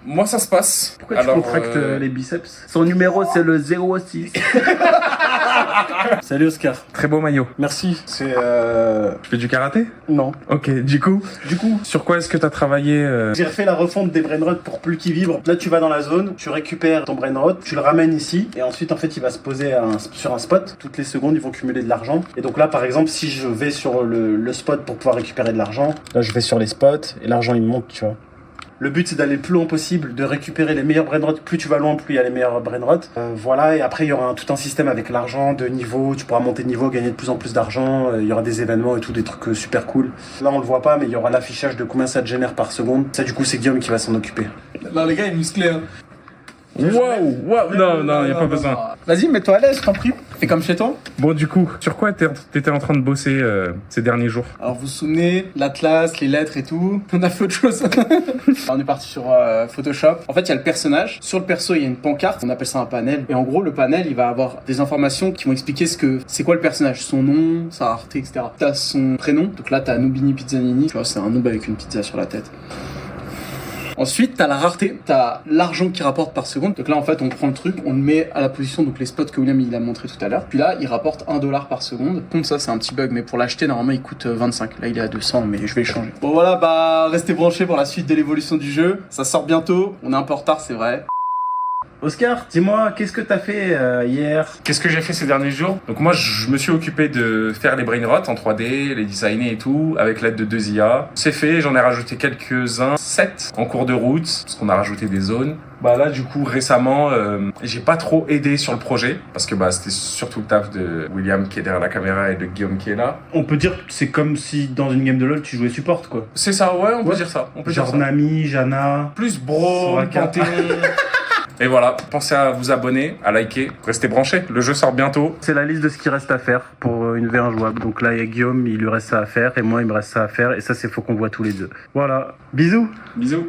Moi, ça se passe. Pourquoi tu contractes les biceps? Son numéro, c'est le 06. Salut Oscar. Très beau maillot. Merci. Tu fais du karaté? Non. Ok, du coup, sur quoi est-ce que t'as travaillé J'ai refait la refonte des brainrots pour plus qu'ils vibrent. Là, tu vas dans la zone, tu récupères ton brainrot, tu le ramènes ici, et ensuite, en fait, il va se poser sur un spot. Toutes les secondes, ils vont cumuler de l'argent. Et donc là, par exemple, si je vais sur le spot pour pouvoir récupérer de l'argent, là, je vais sur les spots, et l'argent, il me monte, tu vois. Le but, c'est d'aller le plus loin possible, de récupérer les meilleurs brainrots. Plus tu vas loin, plus il y a les meilleurs brainrots. Voilà, et après, il y aura tout un système avec l'argent, de niveau. Tu pourras monter de niveau, gagner de plus en plus d'argent. Il y aura des événements et tout, des trucs super cool. Là, on le voit pas, mais il y aura l'affichage de combien ça te génère par seconde. Ça, du coup, c'est Guillaume qui va s'en occuper. Non, les gars, il est musclé. Hein. Waouh. Non, y a pas besoin. Vas-y, mets-toi à l'aise, je t'en prie. Fais comme chez toi. Bon, du coup, sur quoi t'étais en train de bosser ces derniers jours? Alors, vous vous souvenez, l'atlas, les lettres et tout. On a fait autre chose. On est parti sur Photoshop. En fait, il y a le personnage. Sur le perso, il y a une pancarte. On appelle ça un panel. Et en gros, le panel, il va avoir des informations qui vont expliquer c'est quoi le personnage. Son nom, sa rareté, etc. T'as son prénom. Donc là, t'as Nubini Pizzanini. Tu vois, c'est un noob avec une pizza sur la tête. Ensuite, t'as la rareté, t'as l'argent qui rapporte par seconde. Donc là, en fait, on prend le truc, on le met à la position, donc les spots que William il a montré tout à l'heure. Puis là, il rapporte $1 par seconde. Comme ça, c'est un petit bug, mais pour l'acheter, normalement, il coûte 25. Là, il est à 200, mais je vais le changer. Bon, voilà, bah, restez branchés pour la suite de l'évolution du jeu. Ça sort bientôt. On est un peu en retard, c'est vrai. Oscar, dis-moi, qu'est-ce que t'as fait hier? Qu'est-ce que j'ai fait ces derniers jours? Donc moi, je me suis occupé de faire les brainrots en 3D, les designer et tout, avec l'aide de 2 IA. C'est fait, j'en ai rajouté quelques-uns, 7 en cours de route, parce qu'on a rajouté des zones. Bah là, du coup, récemment, j'ai pas trop aidé sur le projet, parce que bah c'était surtout le taf de William qui est derrière la caméra et de Guillaume qui est là. On peut dire que c'est comme si dans une game de LoL, tu jouais support, quoi. C'est ça, ouais, on peut dire ça. Genre Nami, Jana... Plus Bro, Soraka. Panthéon... Et voilà, pensez à vous abonner, à liker, restez branchés, le jeu sort bientôt. C'est la liste de ce qui reste à faire pour une V1 jouable. Donc là, il y a Guillaume, il lui reste ça à faire, et moi, il me reste ça à faire, et ça, c'est faut qu'on voit tous les deux. Voilà, bisous. Bisous.